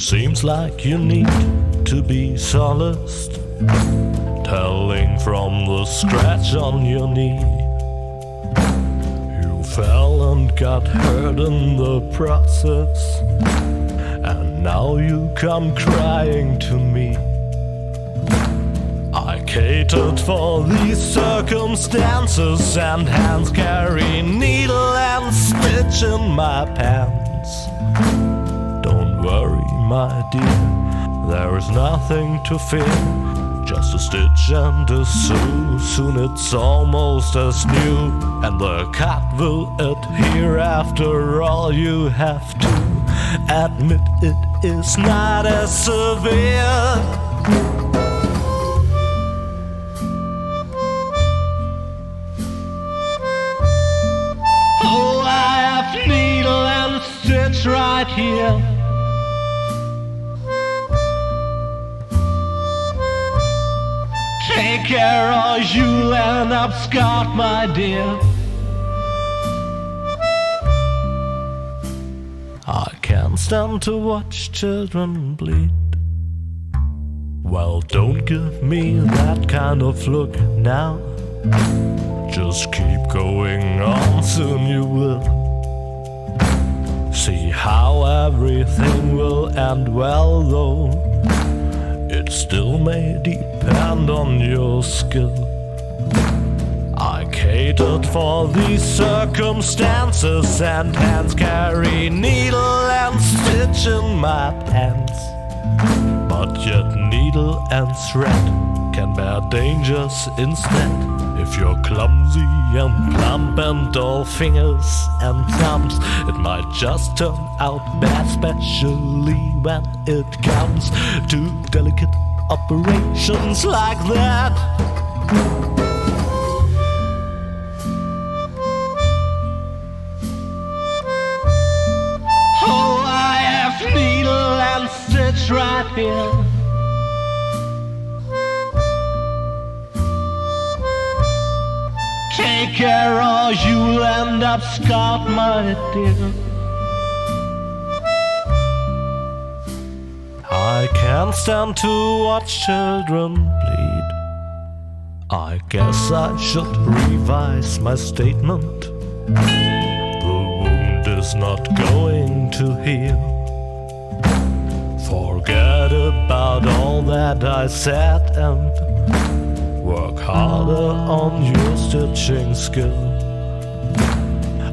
Seems like you need to be solaced, telling from the scratch on your knee. You fell and got hurt in the process, and now you come crying to me. I catered for these circumstances, and hands carry needle and stitch in my pants. Don't worry, my dear, there is nothing to fear. Just a stitch and a sew, soon it's almost as new, and the cut will adhere. After all, you have to admit it is not as severe. Oh, I have needle and stitch right here. Take care or you'll end up scarred, my dear. I can't stand to watch children bleed. Well, don't give me that kind of look now. Just keep going on, soon you will see how everything will end well, though it still may depend on your skill. I catered for these circumstances, and hands carry needle and stitch in my pants. But yet needle and thread can bear dangers instead. If you're clumsy and plump and all fingers and thumbs, it might just turn out bad, especially when it comes to delicate operations like that. Oh, I have needle and stitch right here. Take care or you'll end up scarred, my dear. I can't stand to watch children bleed. I guess I should revise my statement. The wound is not going to heal. Forget about all that I said and work harder on your stitching skill.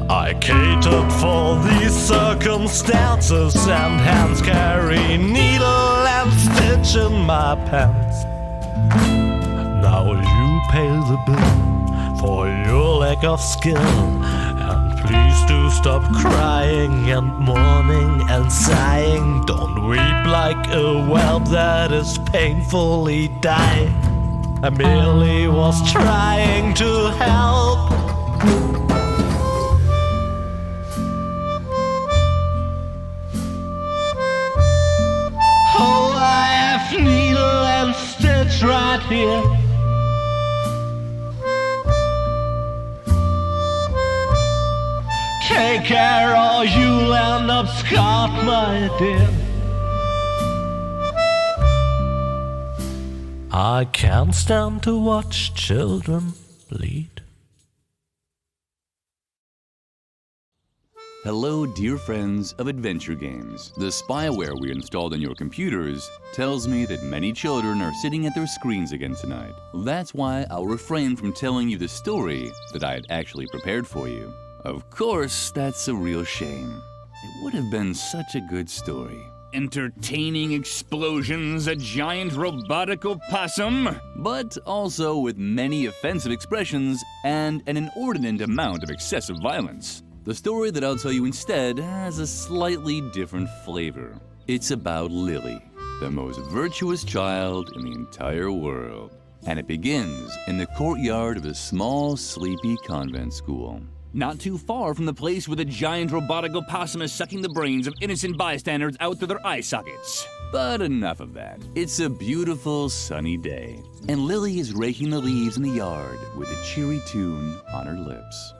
I catered for these circumstances, and hands carry needle and stitch in my pants. Now you pay the bill for your lack of skill, and please do stop crying and mourning and sighing. Don't weep like a whelp that is painfully dying. I merely was trying to help. Oh, I have needle and stitch right here. Take care or you'll end up scarred, my dear. I can't stand to watch children bleed. Hello, dear friends of adventure games. The spyware we installed on your computers tells me that many children are sitting at their screens again tonight. That's why I'll refrain from telling you the story that I had actually prepared for you. Of course, that's a real shame. It would have been such a good story. Entertaining explosions, a giant robotic opossum, but also with many offensive expressions and an inordinate amount of excessive violence. The story that I'll tell you instead has a slightly different flavor. It's about Lily, the most virtuous child in the entire world. And it begins in the courtyard of a small, sleepy convent school. Not too far from the place where the giant robotic opossum is sucking the brains of innocent bystanders out through their eye sockets. But enough of that. It's a beautiful sunny day, and Lily is raking the leaves in the yard with a cheery tune on her lips.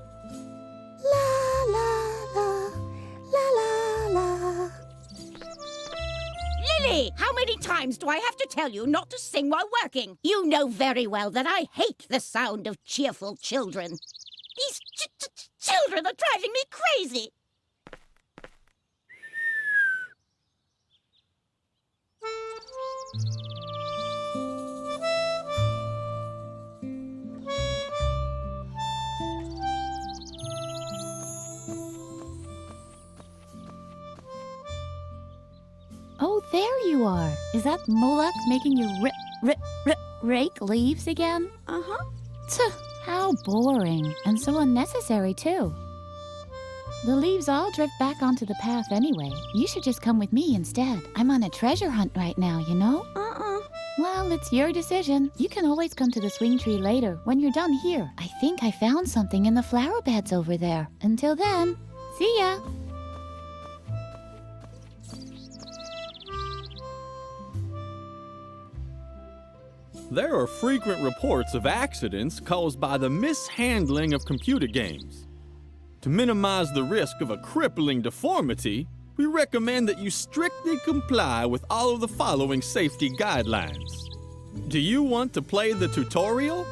La la la, la la la. Lily, how many times do I have to tell you not to sing while working? You know very well that I hate the sound of cheerful children. These children are driving me crazy. Oh, there you are. Is that Moloch making you rake leaves again? Uh-huh. Tuh, how boring. And so unnecessary, too. The leaves all drift back onto the path anyway. You should just come with me instead. I'm on a treasure hunt right now, you know? Well, it's your decision. You can always come to the swing tree later when you're done here. I think I found something in the flower beds over there. Until then, see ya. There are frequent reports of accidents caused by the mishandling of computer games. To minimize the risk of a crippling deformity, we recommend that you strictly comply with all of the following safety guidelines. Do you want to play the tutorial?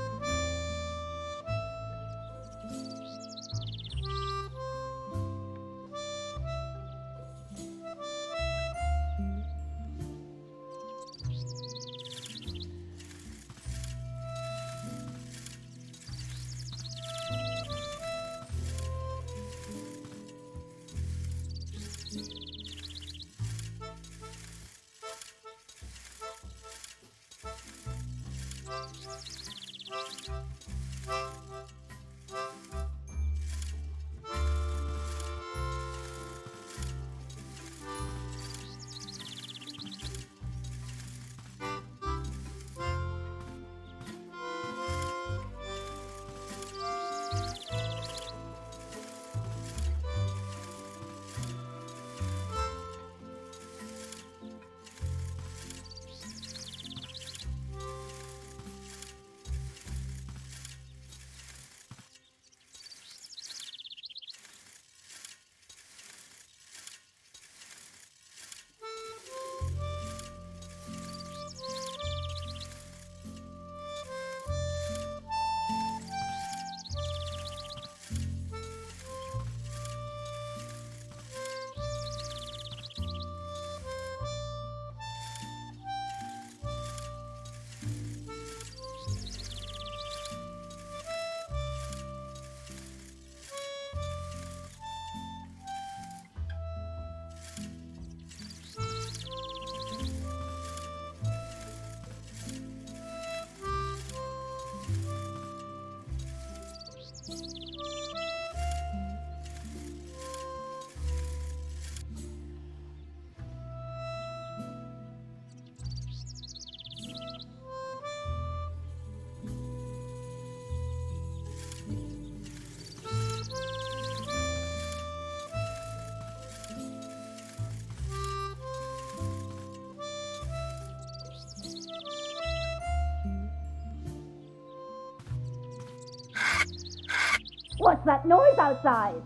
What's that noise outside?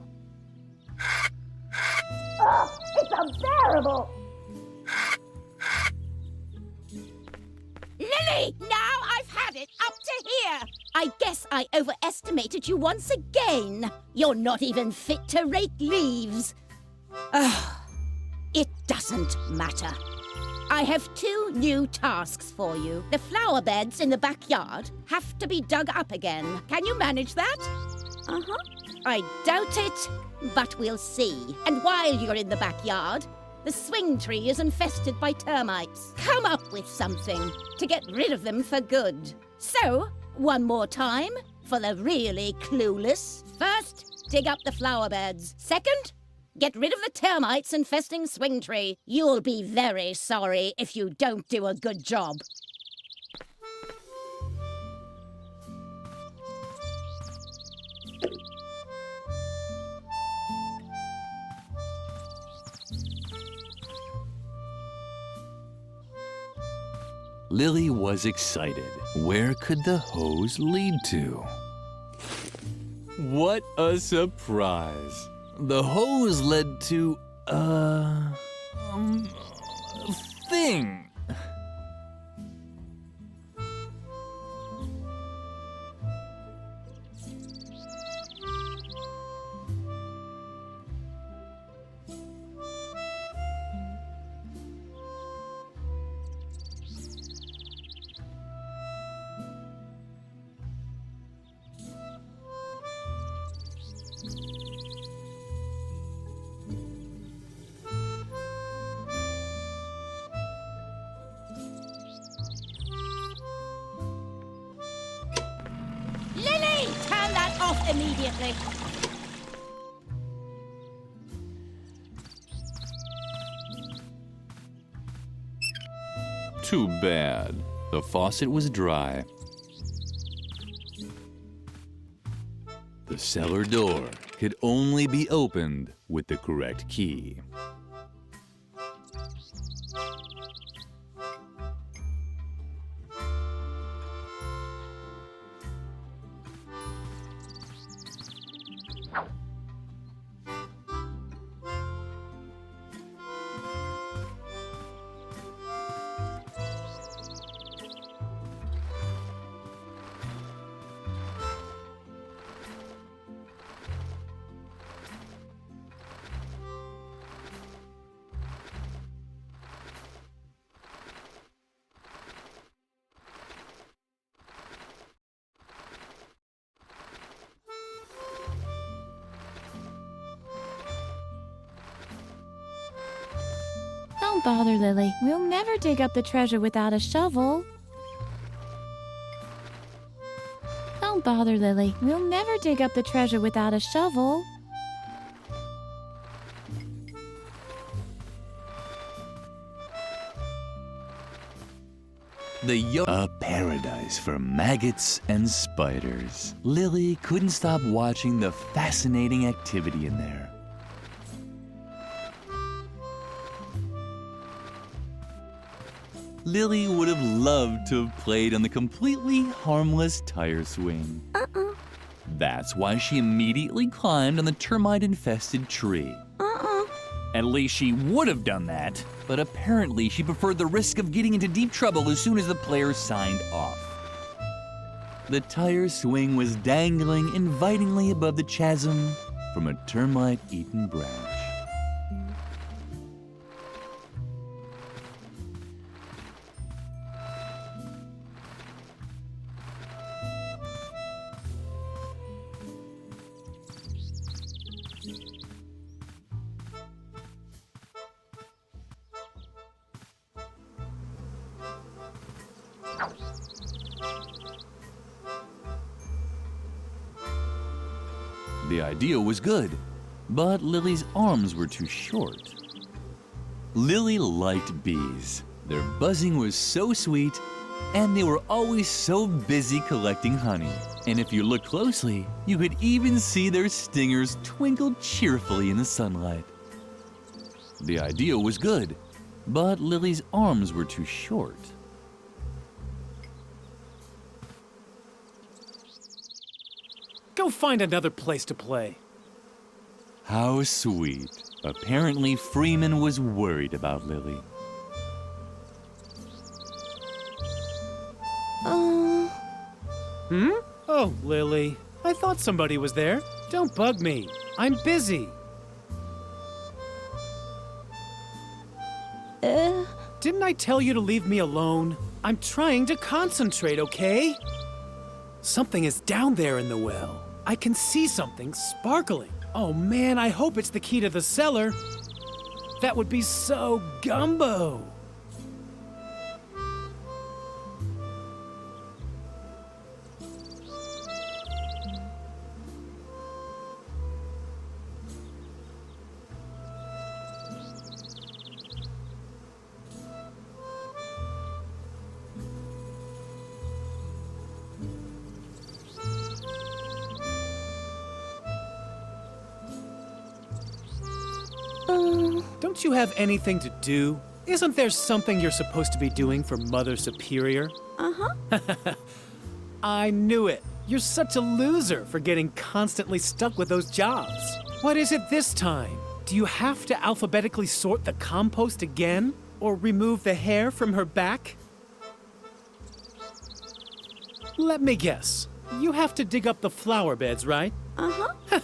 Oh, it's unbearable! Lily, now I've had it up to here! I guess I overestimated you once again. You're not even fit to rake leaves. It doesn't matter. I have 2 new tasks for you. The flower beds in the backyard have to be dug up again. Can you manage that? I doubt it, but we'll see. And while you're in the backyard, the swing tree is infested by termites. Come up with something to get rid of them for good. So, one more time, for the really clueless. First, dig up the flower beds. Second, get rid of the termites infesting swing tree. You'll be very sorry if you don't do a good job. Lily was excited. Where could the hose lead to? What a surprise! The hose led to, thing. Lily, turn that off immediately. Too bad. The faucet was dry. The cellar door could only be opened with the correct key. Don't bother, Lily. We'll never dig up the treasure without a shovel. Don't bother, Lily. We'll never dig up the treasure without a shovel. A paradise for maggots and spiders. Lily couldn't stop watching the fascinating activity in there. Lily would have loved to have played on the completely harmless tire swing. That's why she immediately climbed on the termite-infested tree. At least she would have done that. But apparently she preferred the risk of getting into deep trouble as soon as the players signed off. The tire swing was dangling invitingly above the chasm from a termite-eaten branch. The idea was good, but Lily's arms were too short. Lily liked bees. Their buzzing was so sweet, and they were always so busy collecting honey. And if you look closely, you could even see their stingers twinkle cheerfully in the sunlight. The idea was good, but Lily's arms were too short. Go find another place to play. How sweet. Apparently, Freeman was worried about Lily. Oh, Lily. I thought somebody was there. Don't bug me. I'm busy. Didn't I tell you to leave me alone? I'm trying to concentrate, okay? Something is down there in the well. I can see something sparkling. Oh man, I hope it's the key to the cellar. That would be so gumbo. Don't you have anything to do? Isn't there something you're supposed to be doing for Mother Superior? I knew it. You're such a loser for getting constantly stuck with those jobs. What is it this time? Do you have to alphabetically sort the compost again? Or remove the hair from her back? Let me guess. You have to dig up the flower beds, right? Uh-huh.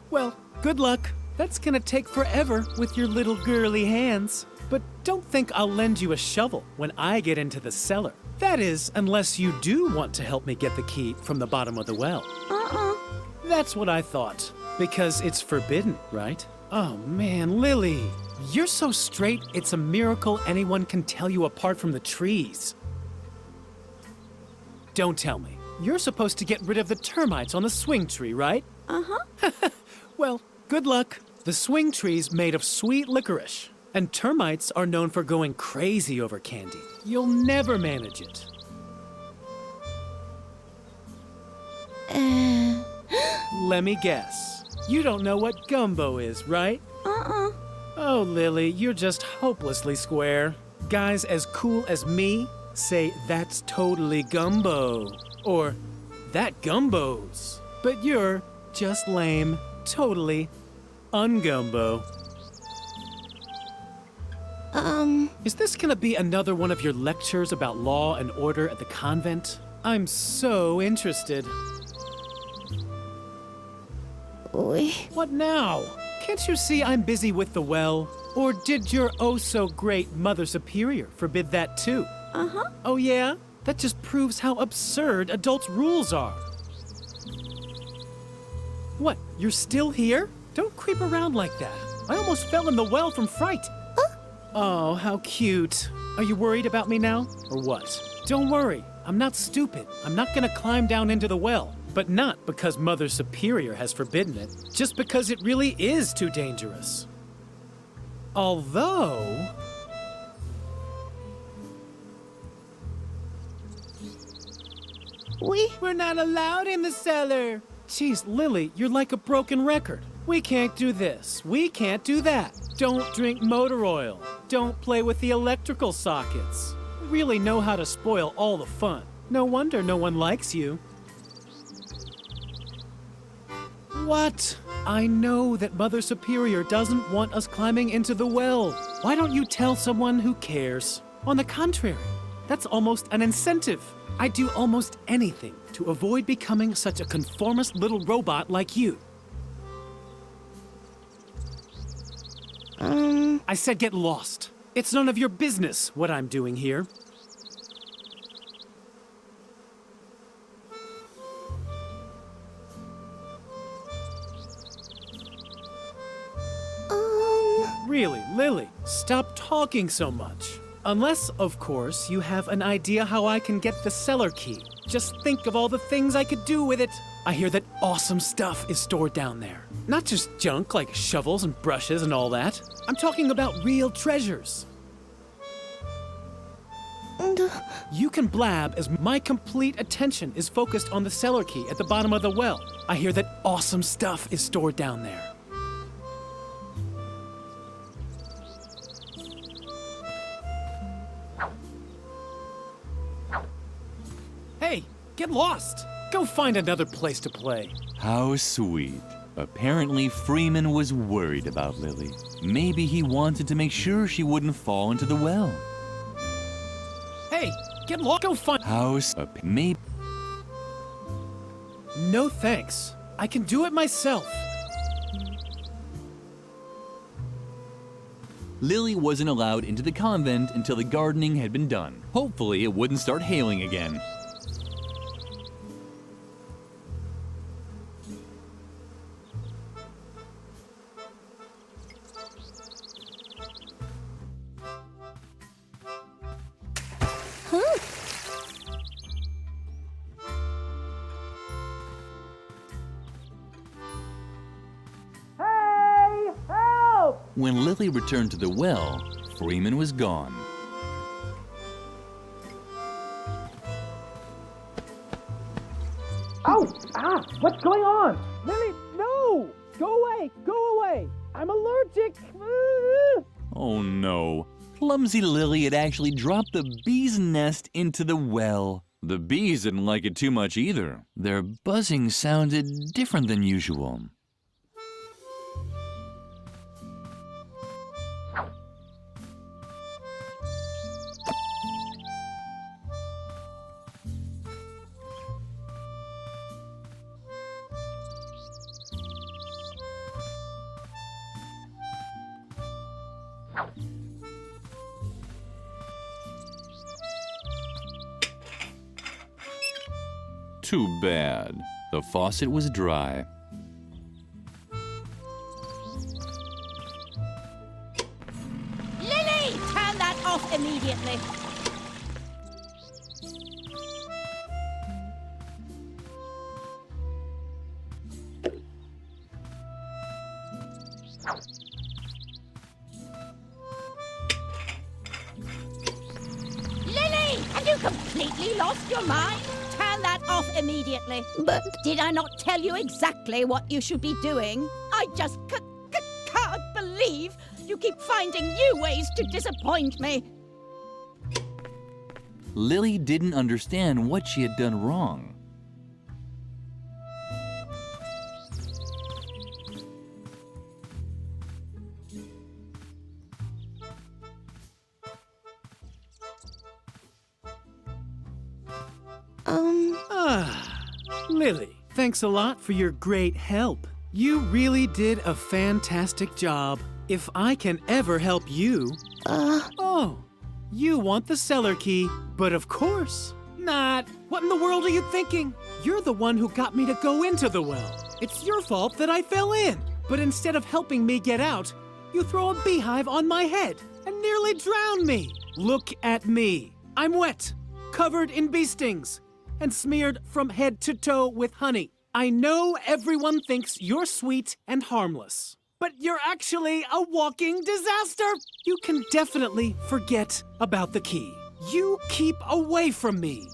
Well, good luck. That's gonna take forever with your little girly hands. But don't think I'll lend you a shovel when I get into the cellar. That is, unless you do want to help me get the key from the bottom of the well. That's what I thought. Because it's forbidden, right? Oh man, Lily. You're so straight, it's a miracle anyone can tell you apart from the trees. Don't tell me. You're supposed to get rid of the termites on the swing tree, right? Uh-huh. Well, good luck. The swing tree's made of sweet licorice, and termites are known for going crazy over candy. You'll never manage it. Let me guess. You don't know what gumbo is, right? Uh-uh. Oh, Lily, you're just hopelessly square. Guys as cool as me say that's totally gumbo. Or that gumbos. But you're just lame, totally ungumbo. Is this gonna be another one of your lectures about law and order at the convent? I'm so interested. What now? Can't you see I'm busy with the well? Or did your oh-so-great Mother Superior forbid that too? Uh-huh. Oh yeah? That just proves how absurd adults' rules are. What, you're still here? Don't creep around like that. I almost fell in the well from fright. Oh, how cute. Are you worried about me now, or what? Don't worry, I'm not stupid. I'm not gonna climb down into the well. But not because Mother Superior has forbidden it, just because it really is too dangerous. Although... We're not allowed in the cellar. Jeez, Lily, you're like a broken record. We can't do this. We can't do that. Don't drink motor oil. Don't play with the electrical sockets. You really know how to spoil all the fun. No wonder no one likes you. What? I know that Mother Superior doesn't want us climbing into the well. Why don't you tell someone who cares? On the contrary, that's almost an incentive. I'd do almost anything to avoid becoming such a conformist little robot like you. I said get lost. It's none of your business what I'm doing here. Really, Lily, stop talking so much. Unless, of course, you have an idea how I can get the cellar key. Just think of all the things I could do with it. I hear that awesome stuff is stored down there. Not just junk like shovels and brushes and all that. I'm talking about real treasures. You can blab as my complete attention is focused on the cellar key at the bottom of the well. I hear that awesome stuff is stored down there. Hey, get lost. Go find another place to play. How sweet. Apparently, Freeman was worried about Lily. Maybe he wanted to make sure she wouldn't fall into the well. Hey, get lost. Go find. Maybe. No thanks. I can do it myself. Lily wasn't allowed into the convent until the gardening had been done. Hopefully, it wouldn't start hailing again. When Lily returned to the well, Freeman was gone. Oh! Ah! What's going on? Lily, no! Go away! Go away! I'm allergic! Oh no. Clumsy Lily had actually dropped the bee's nest into the well. The bees didn't like it too much either. Their buzzing sounded different than usual. Too bad. The faucet was dry. Lily, turn that off immediately. Lily, have you completely lost your mind? Turn that off immediately. But did I not tell you exactly what you should be doing? I just can't believe you keep finding new ways to disappoint me. Lily didn't understand what she had done wrong. Lily, thanks a lot for your great help. You really did a fantastic job. If I can ever help you... Oh, you want the cellar key, but of course not. What in the world are you thinking? You're the one who got me to go into the well. It's your fault that I fell in. But instead of helping me get out, you throw a beehive on my head and nearly drown me. Look at me. I'm wet, covered in bee stings, and smeared from head to toe with honey. I know everyone thinks you're sweet and harmless, but you're actually a walking disaster. You can definitely forget about the key. You keep away from me.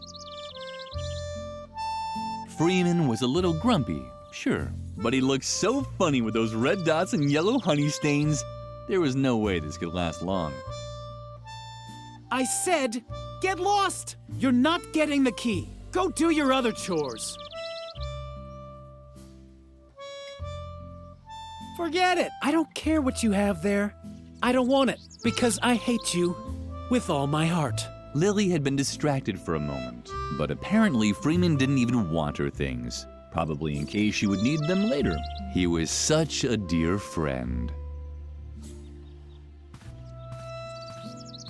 Freeman was a little grumpy, sure, but he looked so funny with those red dots and yellow honey stains. There was no way this could last long. I said, get lost. You're not getting the key. Go do your other chores. Forget it. I don't care what you have there. I don't want it because I hate you with all my heart. Lily had been distracted for a moment, but apparently Freeman didn't even want her things, probably in case she would need them later. He was such a dear friend.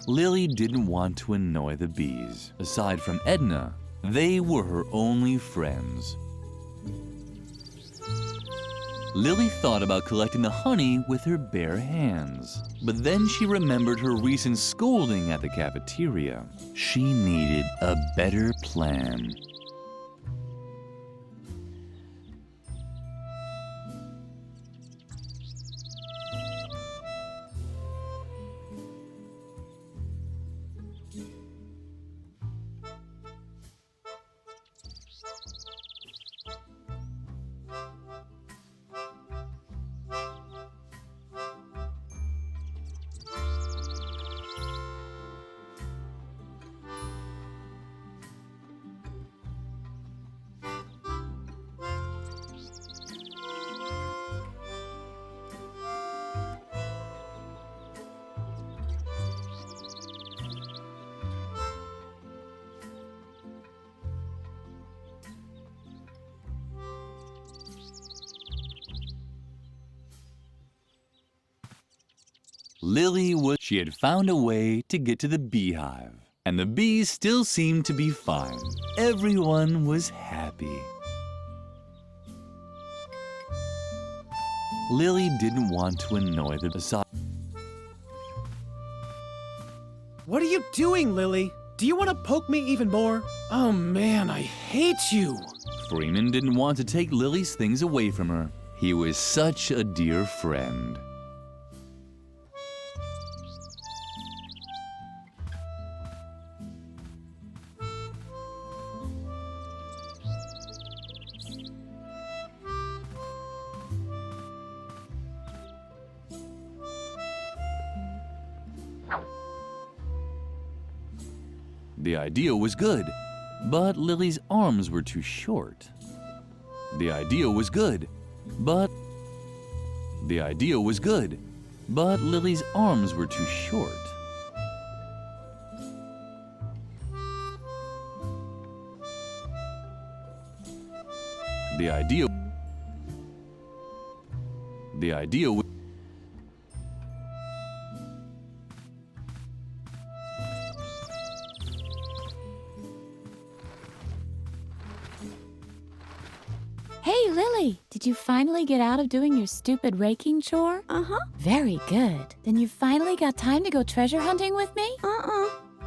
Lily didn't want to annoy the bees. Aside from Edna, they were her only friends. Lily thought about collecting the honey with her bare hands, but then she remembered her recent scolding at the cafeteria. She needed a better plan. She had found a way to get to the beehive, and the bees still seemed to be fine. Everyone was happy. Lily didn't want to annoy the bees. What are you doing, Lily? Do you want to poke me even more? Oh man, I hate you. Freeman didn't want to take Lily's things away from her. He was such a dear friend. The idea was good, but Lily's arms were too short. The idea was good, but Lily's arms were too short. The idea was Did you finally get out of doing your stupid raking chore? Uh-huh. Very good. Then you finally got time to go treasure hunting with me?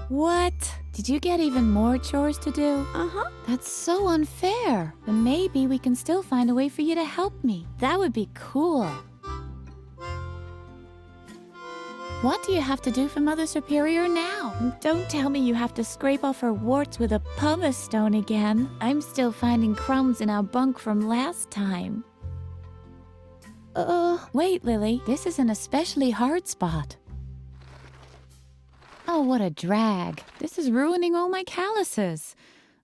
What? Did you get even more chores to do? Uh-huh. That's so unfair. But maybe we can still find a way for you to help me. That would be cool. What do you have to do for Mother Superior now? And don't tell me you have to scrape off her warts with a pumice stone again. I'm still finding crumbs in our bunk from last time. Wait, Lily. This is an especially hard spot. Oh, what a drag. This is ruining all my calluses.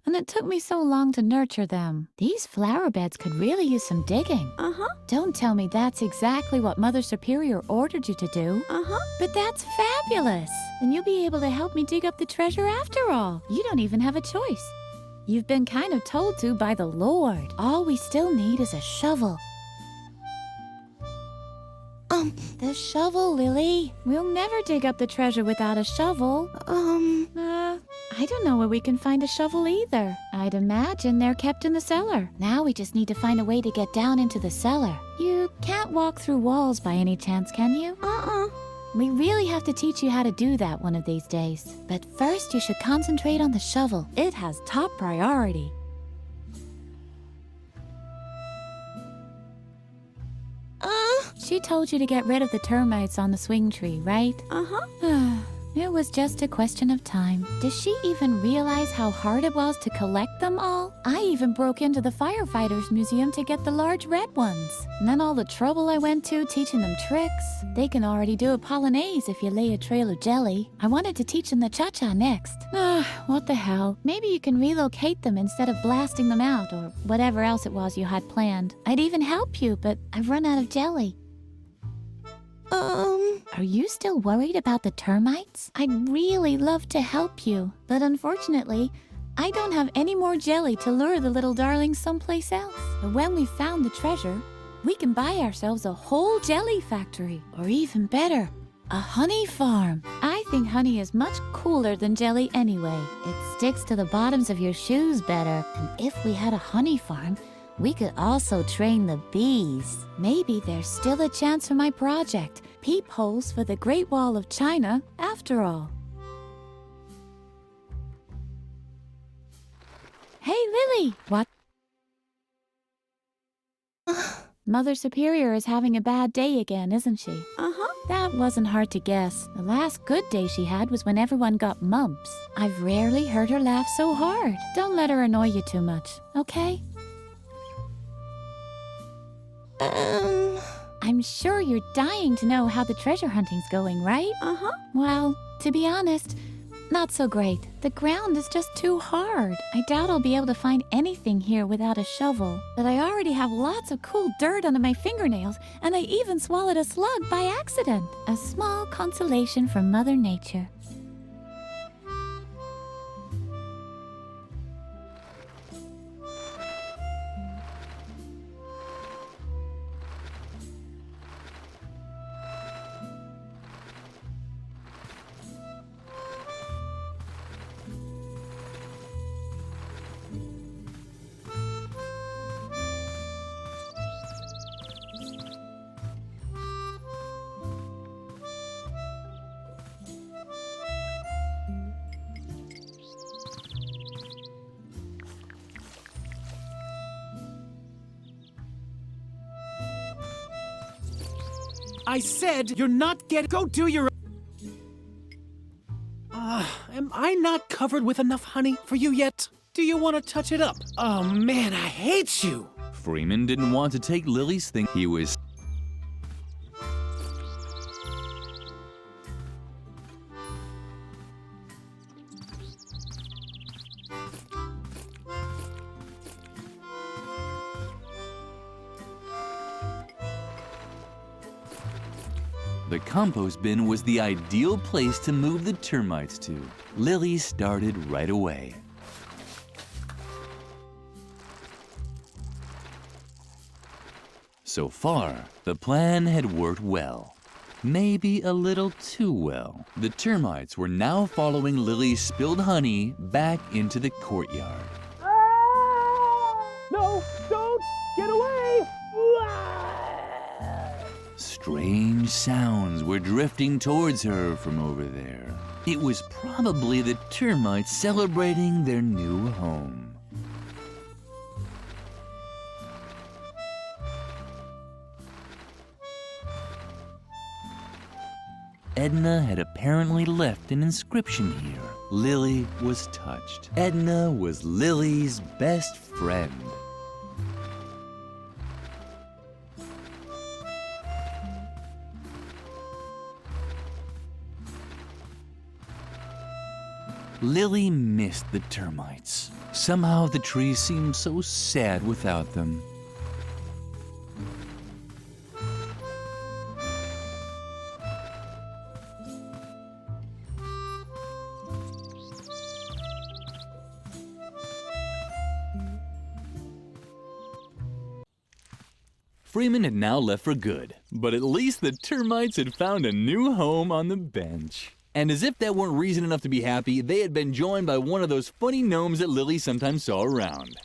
And it took me so long to nurture them. These flower beds could really use some digging. Uh-huh. Don't tell me that's exactly what Mother Superior ordered you to do. Uh-huh. But that's fabulous. Then you'll be able to help me dig up the treasure after all. You don't even have a choice. You've been kind of told to by the Lord. All we still need is a shovel. The shovel, Lily. We'll never dig up the treasure without a shovel. I don't know where we can find a shovel either. I'd imagine they're kept in the cellar. Now we just need to find a way to get down into the cellar. You can't walk through walls by any chance, can you? We really have to teach you how to do that one of these days. But first, you should concentrate on the shovel. It has top priority. She told you to get rid of the termites on the swing tree, right? Uh-huh. It was just a question of time. Does she even realize how hard it was to collect them all? I even broke into the firefighters museum to get the large red ones. And then all the trouble I went to teaching them tricks. They can already do a polonaise if you lay a trail of jelly. I wanted to teach them the cha-cha next. What the hell? Maybe you can relocate them instead of blasting them out or whatever else it was you had planned. I'd even help you, but I've run out of jelly. Are you still worried about the termites? I'd really love to help you, but unfortunately, I don't have any more jelly to lure the little darlings someplace else. But when we've found the treasure, we can buy ourselves a whole jelly factory, or even better, a honey farm. I think honey is much cooler than jelly anyway. It sticks to the bottoms of your shoes better, and if we had a honey farm, we could also train the bees. Maybe there's still a chance for my project, Peepholes for the Great Wall of China, after all. Hey, Lily! What? Mother Superior is having a bad day again, isn't she? Uh-huh. That wasn't hard to guess. The last good day she had was when everyone got mumps. I've rarely heard her laugh so hard. Don't let her annoy you too much, okay? I'm sure you're dying to know how the treasure hunting's going, right? Uh-huh. Well, to be honest, not so great. The ground is just too hard. I doubt I'll be able to find anything here without a shovel. But I already have lots of cool dirt under my fingernails, and I even swallowed a slug by accident. A small consolation from Mother Nature. I said you're not getting... Go do your... Am I not covered with enough honey for you yet? Do you want to touch it up? Oh man, I hate you! Freeman didn't want to take Lily's thing. He was... The compost bin was the ideal place to move the termites to. Lily started right away. So far, the plan had worked well. Maybe a little too well. The termites were now following Lily's spilled honey back into the courtyard. No, don't! Get away! Strange sounds were drifting towards her from over there. It was probably the termites celebrating their new home. Edna had apparently left an inscription here. Lily was touched. Edna was Lily's best friend. Lily missed the termites. Somehow the trees seemed so sad without them. Freeman had now left for good, but at least the termites had found a new home on the bench. And as if that weren't reason enough to be happy, they had been joined by one of those funny gnomes that Lily sometimes saw around.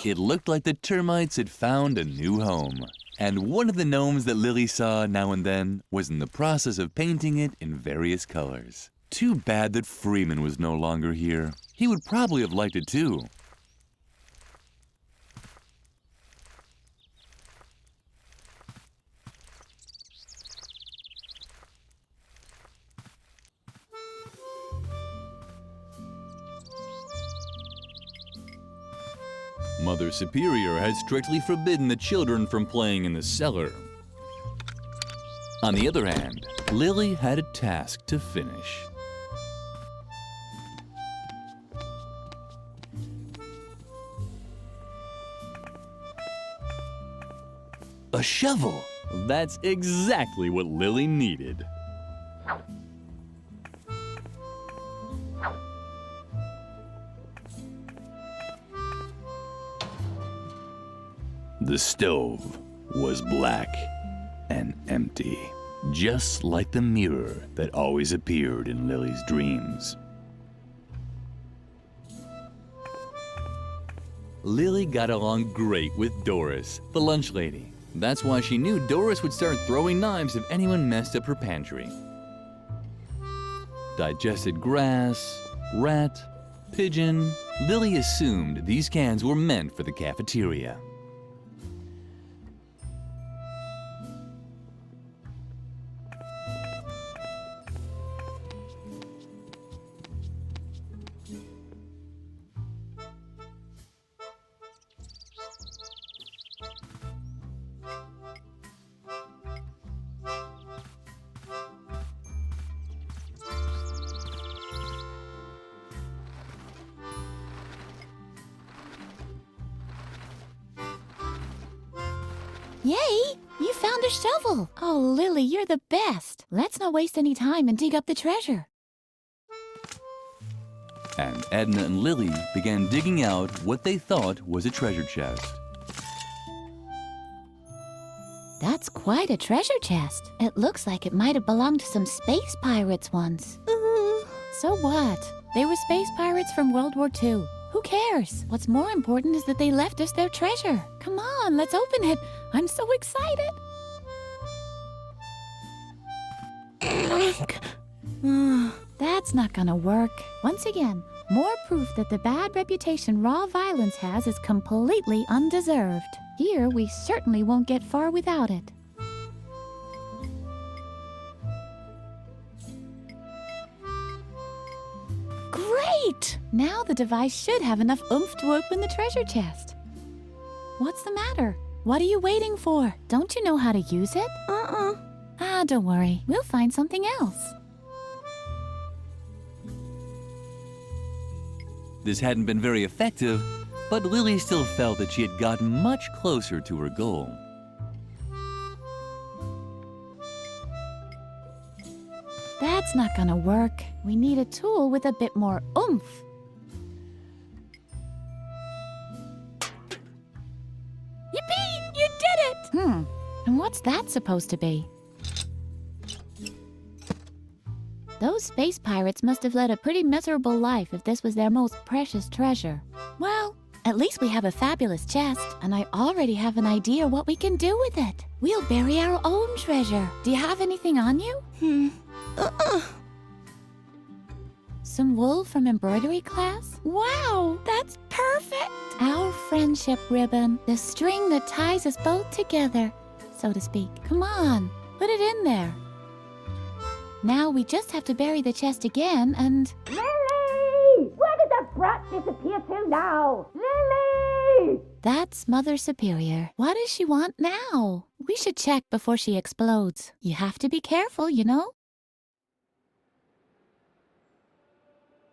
It looked like the termites had found a new home. And one of the gnomes that Lily saw now and then was in the process of painting it in various colors. Too bad that Freeman was no longer here. He would probably have liked it too. Mother Superior had strictly forbidden the children from playing in the cellar. On the other hand, Lily had a task to finish. A shovel! That's exactly what Lily needed. The stove was black and empty, just like the mirror that always appeared in Lily's dreams. Lily got along great with Doris, the lunch lady. That's why she knew Doris would start throwing knives if anyone messed up her pantry. Digested grass, rat, pigeon. Lily assumed these cans were meant for the cafeteria. Yay! You found a shovel! Oh, Lily, you're the best! Let's not waste any time and dig up the treasure. And Edna and Lily began digging out what they thought was a treasure chest. That's quite a treasure chest. It looks like it might have belonged to some space pirates once. So what? They were space pirates from World War II. Who cares? What's more important is that they left us their treasure. Come on, let's open it. I'm so excited. That's not gonna work. Once again, more proof that the bad reputation raw violence has is completely undeserved. Here, we certainly won't get far without it. Great! Now the device should have enough oomph to open the treasure chest. What's the matter? What are you waiting for? Don't you know how to use it? Ah, don't worry. We'll find something else. This hadn't been very effective, but Lily still felt that she had gotten much closer to her goal. That's not gonna work. We need a tool with a bit more oomph. Yippee! You did it! And what's that supposed to be? Those space pirates must have led a pretty miserable life if this was their most precious treasure. Well, at least we have a fabulous chest, and I already have an idea what we can do with it. We'll bury our own treasure. Do you have anything on you? Some wool from embroidery class? Wow, that's perfect! Our friendship ribbon, the string that ties us both together, so to speak. Come on, put it in there. Now we just have to bury the chest again and... Lily! Where did that brat disappear to now? Lily! That's Mother Superior. What does she want now? We should check before she explodes. You have to be careful, you know?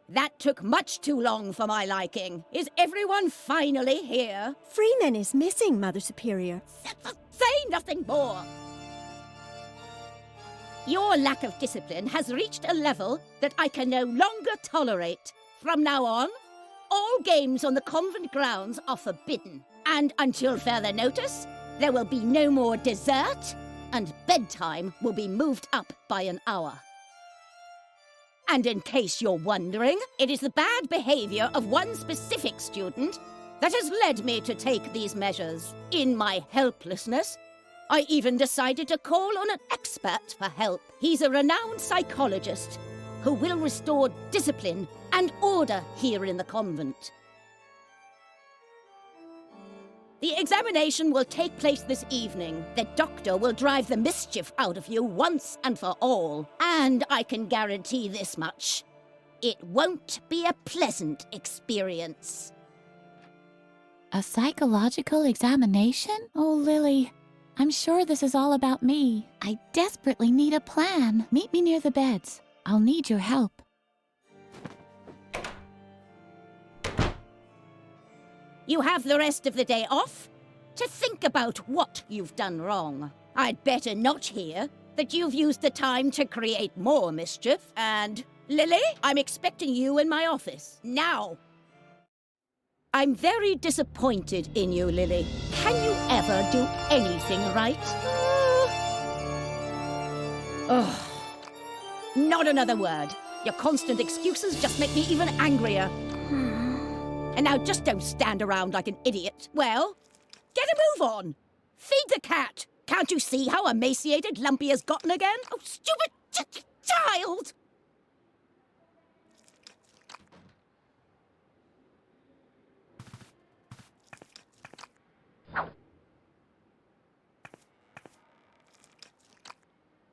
That took much too long for my liking. Is everyone finally here? Freeman is missing, Mother Superior. Say nothing more. Your lack of discipline has reached a level that I can no longer tolerate. From now on, all games on the convent grounds are forbidden. And until further notice, there will be no more dessert, and bedtime will be moved up by an hour. And in case you're wondering, it is the bad behavior of one specific student that has led me to take these measures. In my helplessness, I even decided to call on an expert for help. He's a renowned psychologist who will restore discipline and order here in the convent. The examination will take place this evening. The doctor will drive the mischief out of you once and for all. And I can guarantee this much. It won't be a pleasant experience. A psychological examination? Oh, Lily, I'm sure this is all about me. I desperately need a plan. Meet me near the beds. I'll need your help. You have the rest of the day off to think about what you've done wrong. I'd better not hear that you've used the time to create more mischief. And, Lily, I'm expecting you in my office. Now! I'm very disappointed in you, Lily. Can you ever do anything right? Ugh. Not another word. Your constant excuses just make me even angrier. And now just don't stand around like an idiot. Well, get a move on. Feed the cat. Can't you see how emaciated Lumpy has gotten again? Oh, stupid child!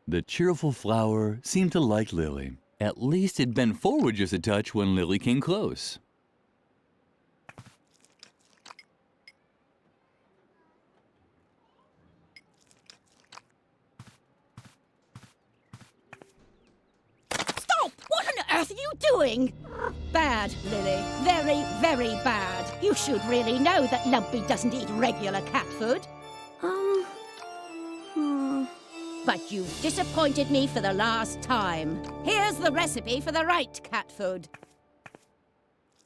The cheerful flower seemed to like Lily. At least it bent forward just a touch when Lily came close. Stop! What on earth are you doing? Bad, Lily. Very, very bad. You should really know that Lumpy doesn't eat regular cat food. But you've disappointed me for the last time. Here's the recipe for the right cat food.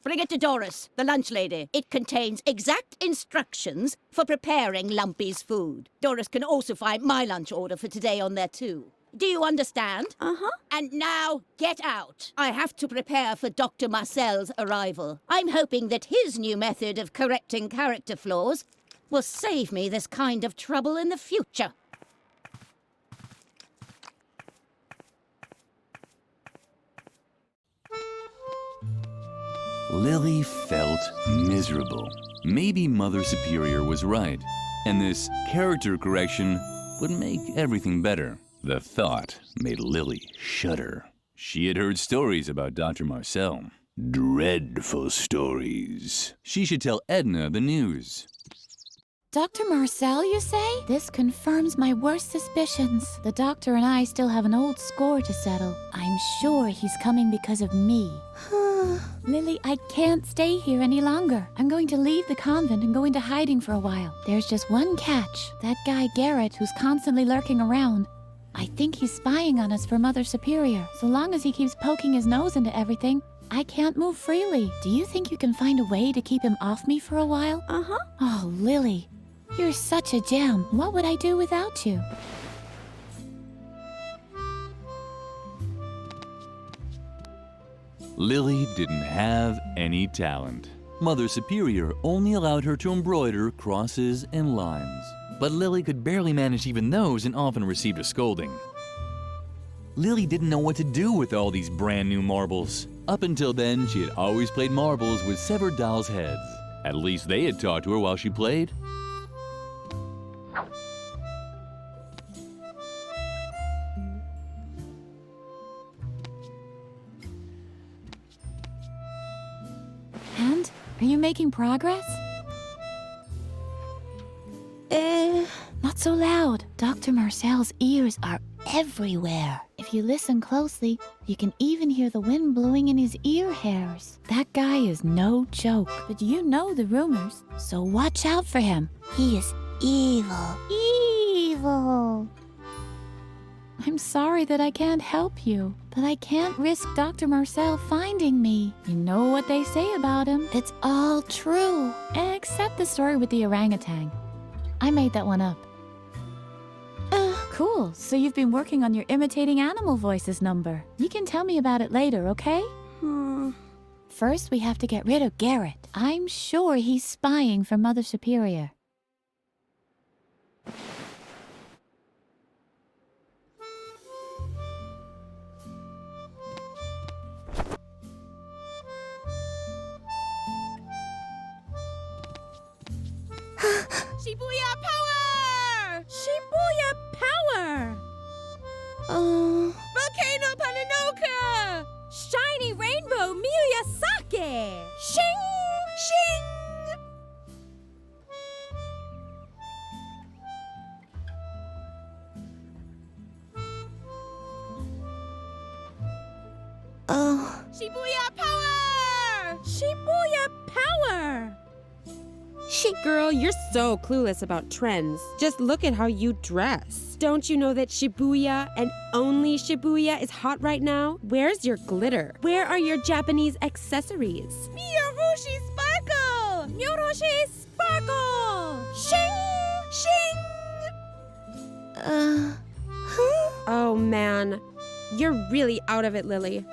Bring it to Doris, the lunch lady. It contains exact instructions for preparing Lumpy's food. Doris can also find my lunch order for today on there too. Do you understand? Uh-huh. And now, get out. I have to prepare for Dr. Marcel's arrival. I'm hoping that his new method of correcting character flaws will save me this kind of trouble in the future. Lily felt miserable. Maybe Mother Superior was right, and this character correction would make everything better. The thought made Lily shudder. She had heard stories about Dr. Marcel. Dreadful stories. She should tell Edna the news. Dr. Marcel, you say? This confirms my worst suspicions. The doctor and I still have an old score to settle. I'm sure he's coming because of me. Lily, I can't stay here any longer. I'm going to leave the convent and go into hiding for a while. There's just one catch. That guy Garrett, who's constantly lurking around. I think he's spying on us for Mother Superior. So long as he keeps poking his nose into everything, I can't move freely. Do you think you can find a way to keep him off me for a while? Uh-huh. Oh, Lily, you're such a gem. What would I do without you? Lily didn't have any talent. Mother Superior only allowed her to embroider crosses and lines. But Lily could barely manage even those and often received a scolding. Lily didn't know what to do with all these brand new marbles. Up until then, she had always played marbles with severed dolls' heads. At least they had talked to her while she played. And? Are you making progress? Not so loud. Dr. Marcel's ears are everywhere. If you listen closely, you can even hear the wind blowing in his ear hairs. That guy is no joke, but you know the rumors, so watch out for him. He is evil. Evil. I'm sorry that I can't help you, but I can't risk Dr. Marcel finding me. You know what they say about him. It's all true, except the story with the orangutan. I made that one up. Cool, so you've been working on your imitating animal voices number. You can tell me about it later, okay? First, we have to get rid of Garrett. I'm sure he's spying for Mother Superior. Shibuya power! Shibuya power! Volcano Pananoka! Shiny rainbow Miyasake! Shing! Shing! Shibuya power! Shibuya power! Girl, you're so clueless about trends. Just look at how you dress. Don't you know that Shibuya and only Shibuya is hot right now? Where's your glitter? Where are your Japanese accessories? Miyarushi sparkle! Nyoroshi sparkle! Shing! Shing! Oh man, you're really out of it, Lily.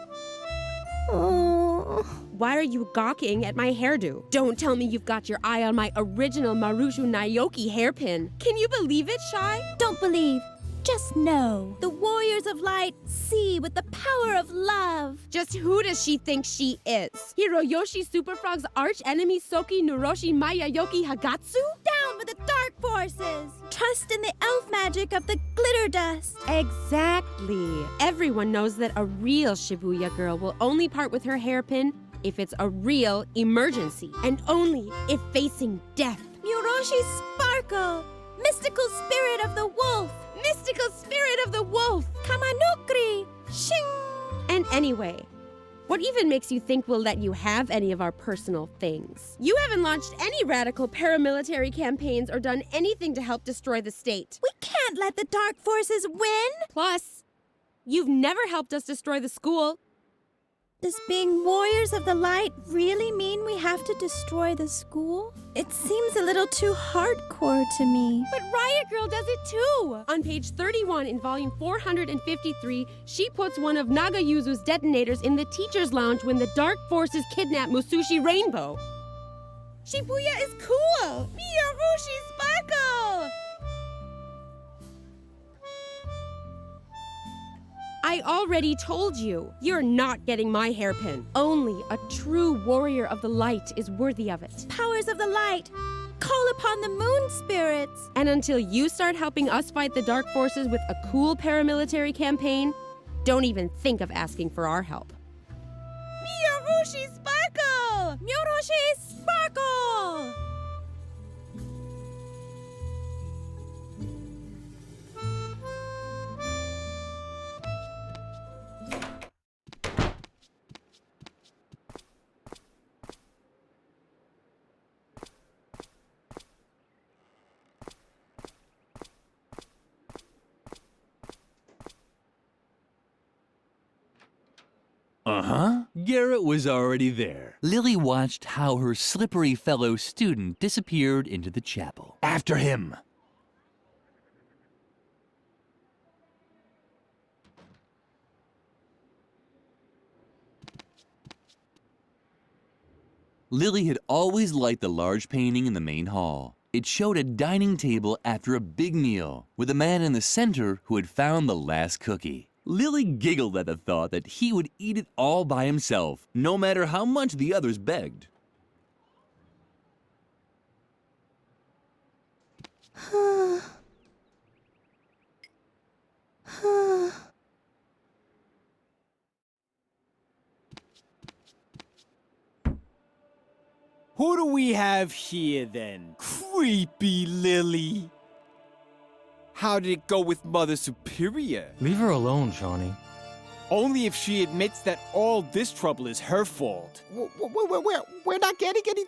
Why are you gawking at my hairdo? Don't tell me you've got your eye on my original Marushu Naoki hairpin. Can you believe it, Shy? Don't believe, just know. The warriors of light see with the power of love. Just who does she think she is? Hiroyoshi Superfrog's arch enemy Soki Nuroshi Mayayoki Hagatsu? Down with the dark forces. Trust in the elf magic of the glitter dust. Exactly. Everyone knows that a real Shibuya girl will only part with her hairpin if it's a real emergency, and only if facing death. Nyoroshi sparkle! Mystical spirit of the wolf! Mystical spirit of the wolf! Kamanukri! Shing! And anyway, what even makes you think we'll let you have any of our personal things? You haven't launched any radical paramilitary campaigns or done anything to help destroy the state. We can't let the dark forces win! Plus, you've never helped us destroy the school. Does being warriors of the light really mean we have to destroy the school? It seems a little too hardcore to me. But Riot Girl does it too! On page 31 in volume 453, she puts one of Nagayuzu's detonators in the teacher's lounge when the dark forces kidnap Musushi Rainbow. Shibuya is cool! Miyarushi sparkle! I already told you, you're not getting my hairpin. Only a true warrior of the light is worthy of it. Powers of the light, call upon the moon spirits. And until you start helping us fight the dark forces with a cool paramilitary campaign, don't even think of asking for our help. Miyarushi sparkle! Nyoroshi sparkle! Uh-huh. Garrett was already there. Lily watched how her slippery fellow student disappeared into the chapel. After him. Lily had always liked the large painting in the main hall. It showed a dining table after a big meal, with a man in the center who had found the last cookie. Lily giggled at the thought that he would eat it all by himself, no matter how much the others begged. Who do we have here then? Creepy Lily. How did it go with Mother Superior? Leave her alone, Shawnee. Only if she admits that all this trouble is her fault. We're not getting any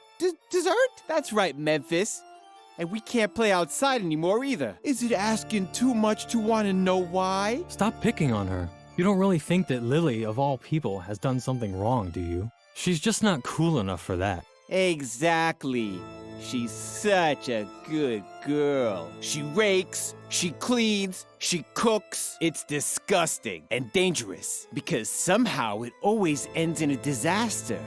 dessert? That's right, Memphis. And we can't play outside anymore either. Is it asking too much to want to know why? Stop picking on her. You don't really think that Lily, of all people, has done something wrong, do you? She's just not cool enough for that. Exactly. She's such a good girl. She rakes, she cleans, she cooks. It's disgusting and dangerous because somehow it always ends in a disaster.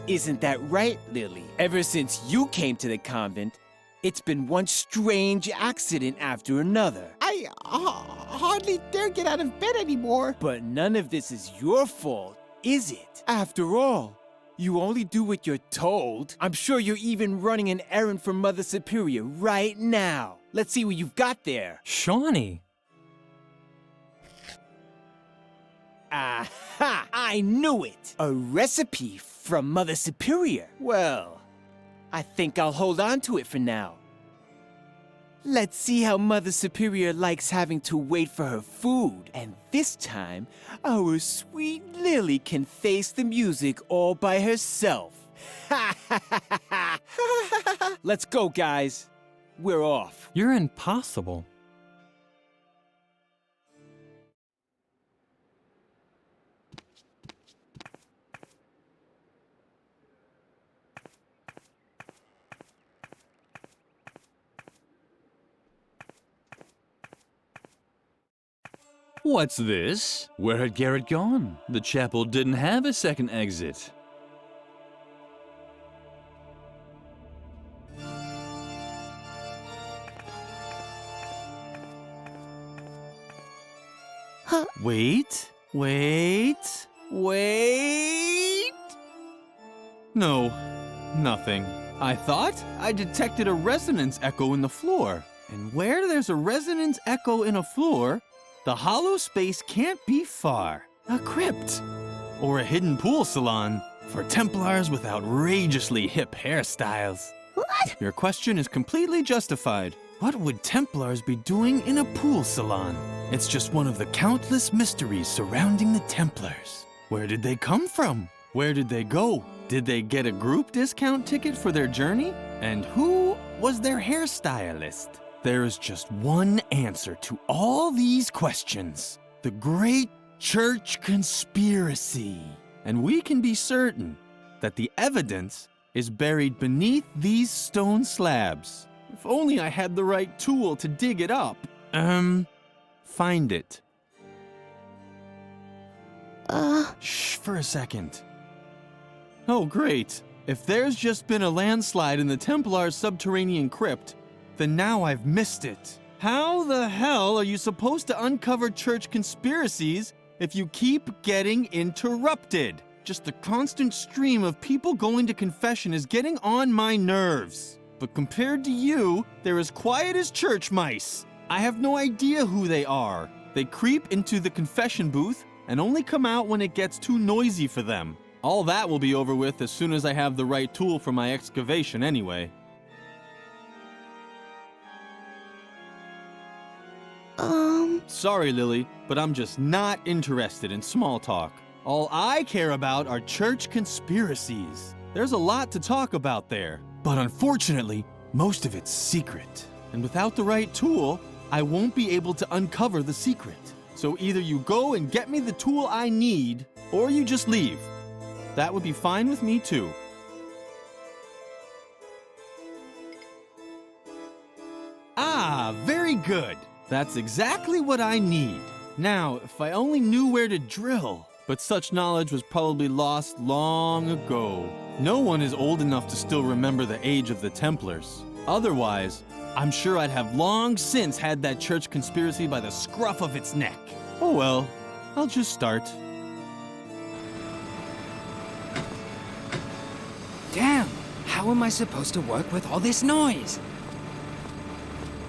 Isn't that right, Lily? Ever since you came to the convent, it's been one strange accident after another. I hardly dare get out of bed anymore. But none of this is your fault, is it? After all, you only do what you're told. I'm sure you're even running an errand for Mother Superior right now. Let's see what you've got there. Shawnee! Aha! I knew it! A recipe from Mother Superior. Well, I think I'll hold on to it for now. Let's see how Mother Superior likes having to wait for her food. And this time, our sweet Lily can face the music all by herself. Let's go, guys. We're off. You're impossible. What's this? Where had Garrett gone? The chapel didn't have a second exit. Huh. Wait. No, nothing. I thought I detected a resonance echo in the floor. And where there's a resonance echo in a floor, the hollow space can't be far. A crypt. Or a hidden pool salon for Templars with outrageously hip hairstyles. What? Your question is completely justified. What would Templars be doing in a pool salon? It's just one of the countless mysteries surrounding the Templars. Where did they come from? Where did they go? Did they get a group discount ticket for their journey? And who was their hairstylist? There is just one answer to all these questions. The Great Church Conspiracy. And we can be certain that the evidence is buried beneath these stone slabs. If only I had the right tool to dig it up. Find it. Shh, for a second. Oh, great. If there's just been a landslide in the Templar's subterranean crypt, then now I've missed it. How the hell are you supposed to uncover church conspiracies if you keep getting interrupted? Just the constant stream of people going to confession is getting on my nerves. But compared to you, they're as quiet as church mice. I have no idea who they are. They creep into the confession booth and only come out when it gets too noisy for them. All that will be over with as soon as I have the right tool for my excavation anyway. Sorry, Lily, but I'm just not interested in small talk. All I care about are church conspiracies. There's a lot to talk about there, but unfortunately, most of it's secret. And without the right tool, I won't be able to uncover the secret. So either you go and get me the tool I need, or you just leave. That would be fine with me too. Ah, very good. That's exactly what I need. Now, if I only knew where to drill. But such knowledge was probably lost long ago. No one is old enough to still remember the age of the Templars. Otherwise, I'm sure I'd have long since had that church conspiracy by the scruff of its neck. Oh well, I'll just start. Damn, how am I supposed to work with all this noise?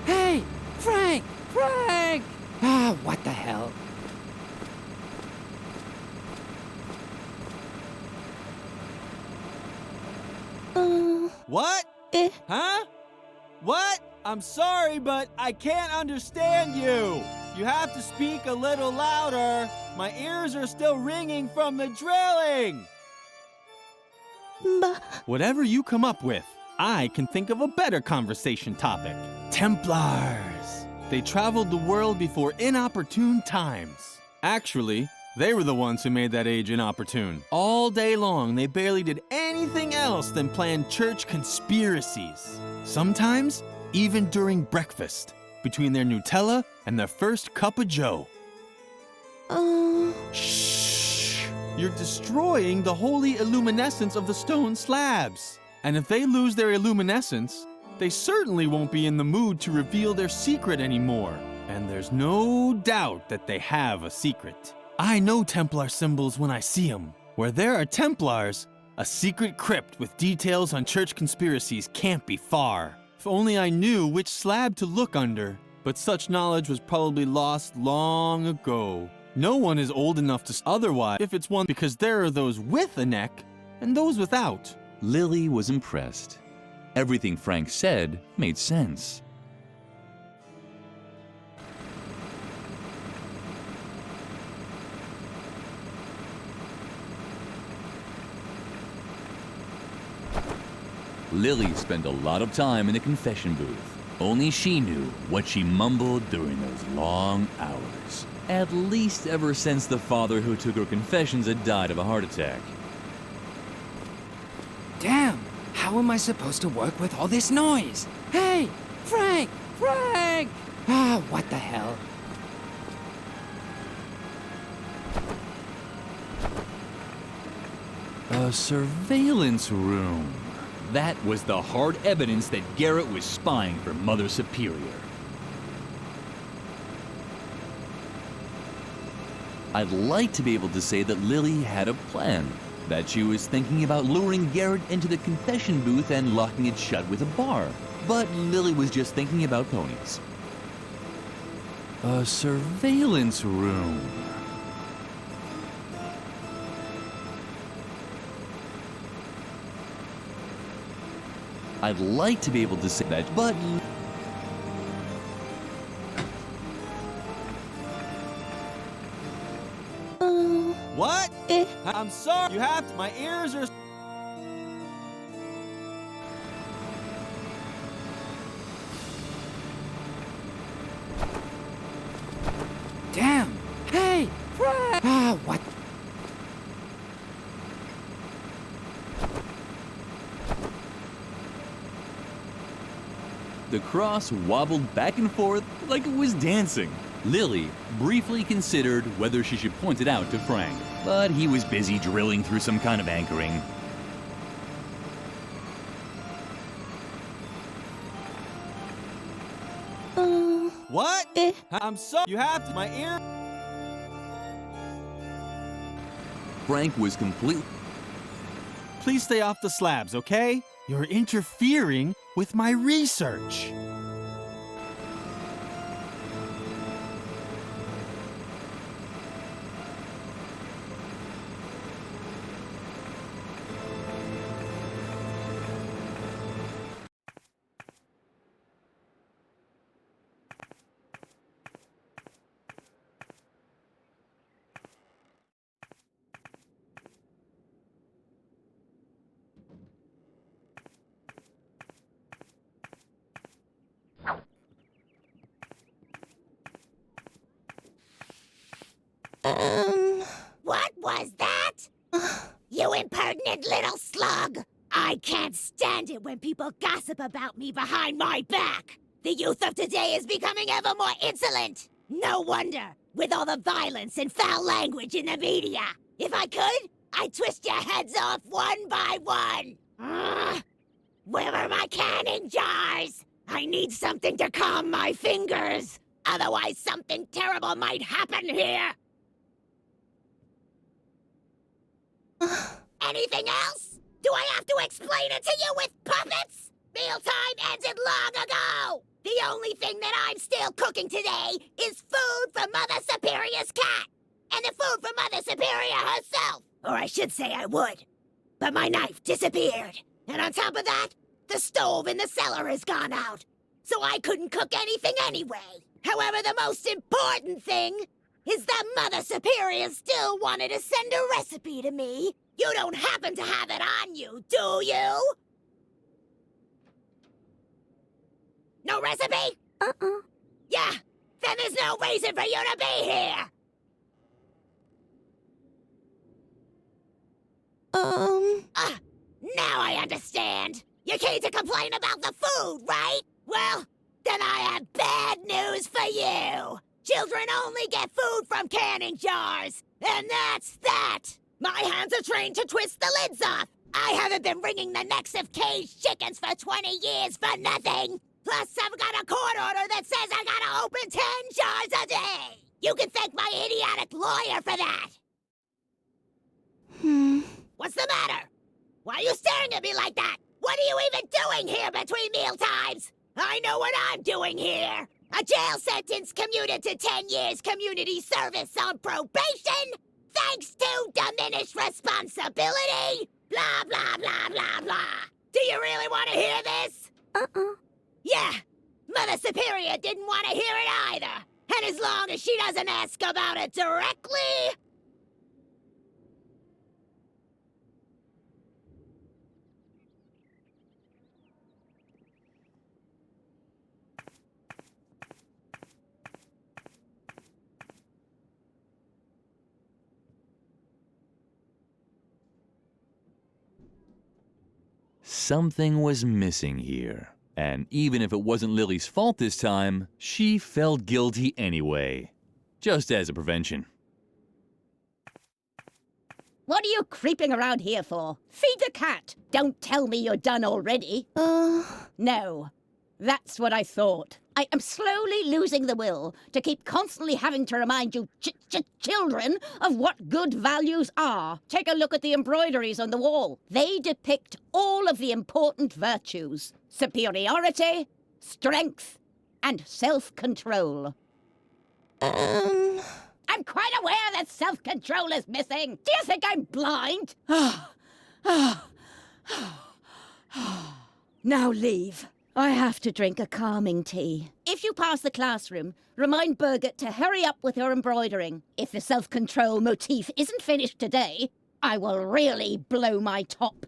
Hey, Frank! Frank! Ah, what the hell? What? Huh? What? I'm sorry, but I can't understand you. You have to speak a little louder. My ears are still ringing from the drilling. Whatever you come up with, I can think of a better conversation topic. Templars. They traveled the world before inopportune times. Actually, they were the ones who made that age inopportune. All day long, they barely did anything else than plan church conspiracies. Sometimes, even during breakfast, between their Nutella and their first cup of joe. Shh! You're destroying the holy illuminescence of the stone slabs. And if they lose their illuminescence, they certainly won't be in the mood to reveal their secret anymore. And there's no doubt that they have a secret. I know Templar symbols when I see them. Where there are Templars, a secret crypt with details on church conspiracies can't be far. If only I knew which slab to look under. But such knowledge was probably lost long ago. No one is old enough to otherwise if it's one, because there are those with a neck and those without. Lily was impressed. Everything Frank said made sense. Lily spent a lot of time in the confession booth. Only she knew what she mumbled during those long hours. At least ever since the father who took her confessions had died of a heart attack. Damn, how am I supposed to work with all this noise? Hey, Frank! Frank! Ah, what the hell? A surveillance room. That was the hard evidence that Garrett was spying for Mother Superior. I'd like to be able to say that Lily had a plan, that she was thinking about luring Garrett into the confession booth and locking it shut with a bar. But Lily was just thinking about ponies. A surveillance room. I'd like to be able to say that, but... What? I'm sorry, you have to, my ears are... Damn! Hey! Frank! Ah, what? The cross wobbled back and forth like it was dancing. Lily briefly considered whether she should point it out to Frank, but he was busy drilling through some kind of anchoring. What? I'm sorry, you have to, my ear... Frank was completely... Please stay off the slabs, okay? You're interfering with my research. What was that? You impertinent Stupid little slug! I can't stand it when people gossip about me behind my back. The youth of today is becoming ever more insolent. No wonder, with all the violence and foul language in the media. If I could, I'd twist your heads off one by one. Ugh. Where are my canning jars? I need something to calm my fingers. Otherwise, something terrible might happen here. Anything else? Do I have to explain it to you with puppets? Mealtime ended long ago. The only thing that I'm still cooking today is food for Mother Superior's cat. And the food for Mother Superior herself. Or I should say I would. But my knife disappeared. And on top of that, the stove in the cellar has gone out. So I couldn't cook anything anyway. However, the most important thing is that Mother Superior still wanted to send a recipe to me. You don't happen to have it on you, do you? No recipe? Yeah, then there's no reason for you to be here. Now I understand. You came to complain about the food, right? Well, then I have bad news for you. Children only get food from canning jars, and that's that. My hands are trained to twist the lids off. I haven't been wringing the necks of caged chickens for 20 years for nothing. Plus, I've got a court order that says I gotta open 10 jars a day. You can thank my idiotic lawyer for that. What's the matter? Why are you staring at me like that? What are you even doing here between meal times? I know what I'm doing here. A jail sentence commuted to 10 years community service on probation, thanks to diminished responsibility. Blah, blah, blah, blah, blah. Do you really want to hear this? Yeah, Mother Superior didn't want to hear it either. And as long as she doesn't ask about it directly... Something was missing here. And even if it wasn't Lily's fault this time, she felt guilty anyway. Just as a prevention. What are you creeping around here for? Feed the cat. Don't tell me you're done already. No. That's what I thought. I am slowly losing the will to keep constantly having to remind you children of what good values are. Take a look at the embroideries on the wall. They depict all of the important virtues. Superiority, strength, and self-control. I'm quite aware that self-control is missing. Do you think I'm blind? Now leave. I have to drink a calming tea. If you pass the classroom, remind Birgit to hurry up with her embroidering. If the self-control motif isn't finished today, I will really blow my top.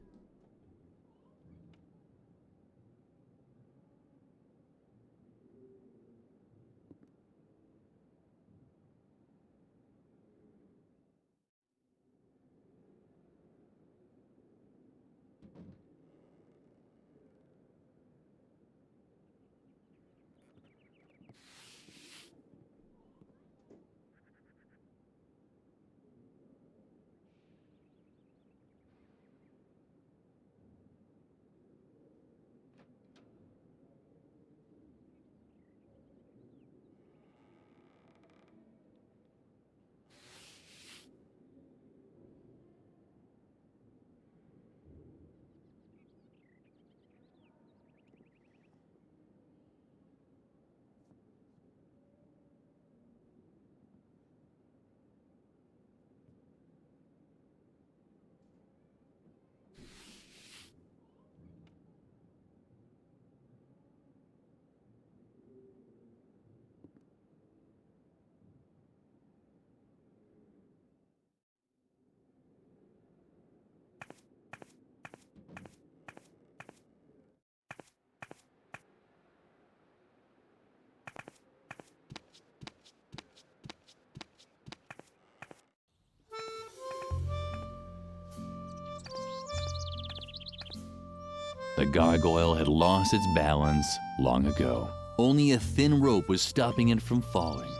The gargoyle had lost its balance long ago. Only a thin rope was stopping it from falling.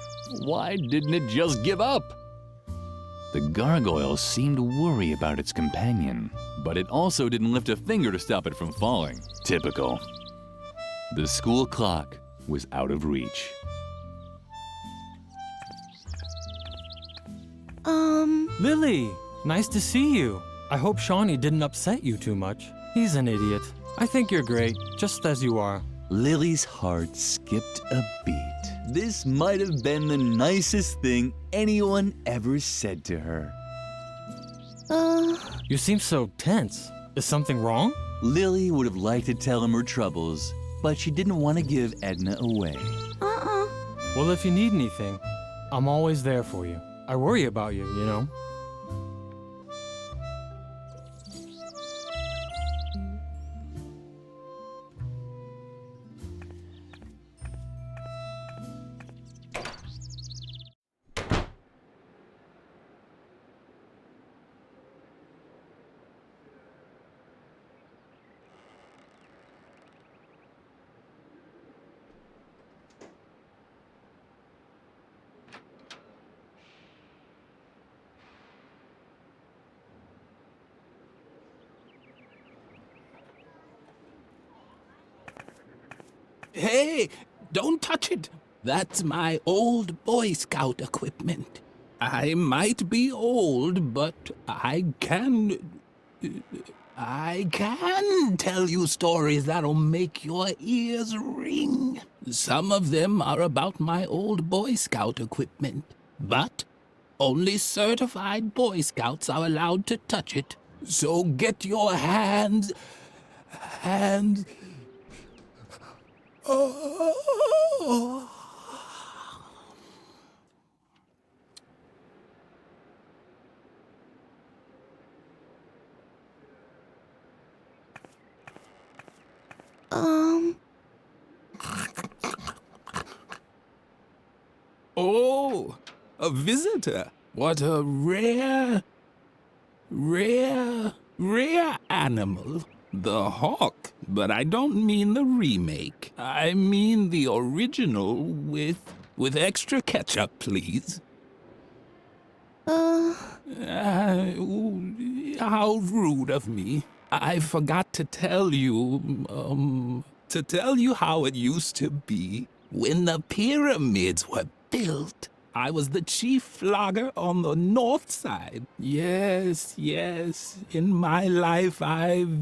Why didn't it just give up? The gargoyle seemed to worry about its companion, but it also didn't lift a finger to stop it from falling. Typical. The school clock was out of reach. Lily, nice to see you. I hope Shawnee didn't upset you too much. He's an idiot. I think you're great, just as you are. Lily's heart skipped a beat. This might have been the nicest thing anyone ever said to her. You seem so tense. Is something wrong? Lily would have liked to tell him her troubles, but she didn't want to give Edna away. Well, if you need anything, I'm always there for you. I worry about you, you know. Hey, don't touch it. That's my old Boy Scout equipment. I might be old, but I can tell you stories that'll make your ears ring. Some of them are about my old Boy Scout equipment, but only certified Boy Scouts are allowed to touch it. So get your hands. Oh. Oh, a visitor. What a rare animal. The hawk, but I don't mean the remake. I mean the original with extra ketchup, please. How rude of me. I forgot to tell you how it used to be. When the pyramids were built, I was the chief flogger on the north side. Yes, in my life I've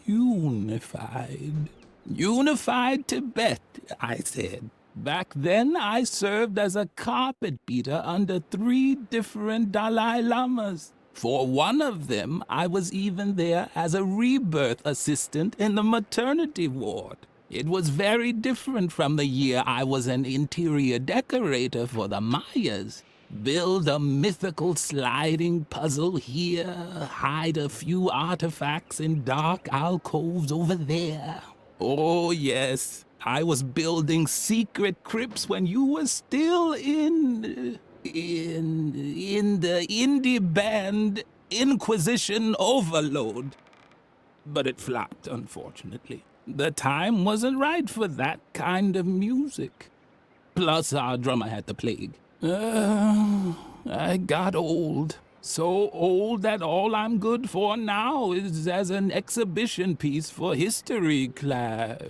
unified. Unified Tibet, I said. Back then I served as a carpet beater under 3 different Dalai Lamas. For one of them, I was even there as a rebirth assistant in the maternity ward. It was very different from the year I was an interior decorator for the Mayas. Build a mythical sliding puzzle here, hide a few artifacts in dark alcoves over there. Oh yes, I was building secret crypts when you were still in the indie band Inquisition Overload. But it flopped, unfortunately. The time wasn't right for that kind of music. Plus, our drummer had the plague. I got old. So old that all I'm good for now is as an exhibition piece for history class.